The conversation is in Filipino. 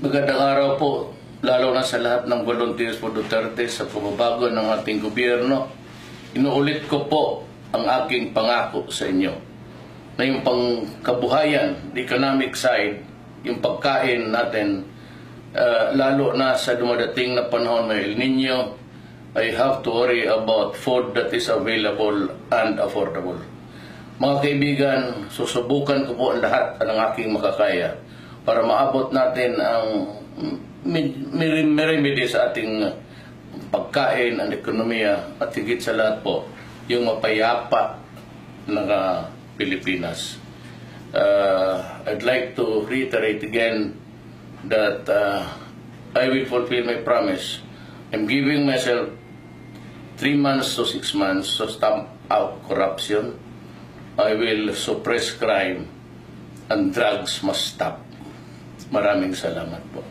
Magandang araw po, lalo na sa lahat ng volunteers po Duterte sa pagbabago ng ating gobyerno. Inuulit ko po ang aking pangako sa inyo na yung pangkabuhayan, the economic side, yung pagkain natin, lalo na sa dumadating na panahon may El Nino, I have to worry about food that is available and affordable. Mga kaibigan, susubukan ko po ang lahat ng aking makakaya para maabot natin ang remedy sa ating pagkain, ang ekonomiya, at higit sa lahat po, yung mapayapa ng Pilipinas. I'd like to reiterate again that I will fulfill my promise. I'm giving myself 3 months to 6 months to stamp out corruption. I will suppress crime and drugs must stop. Maraming salamat po.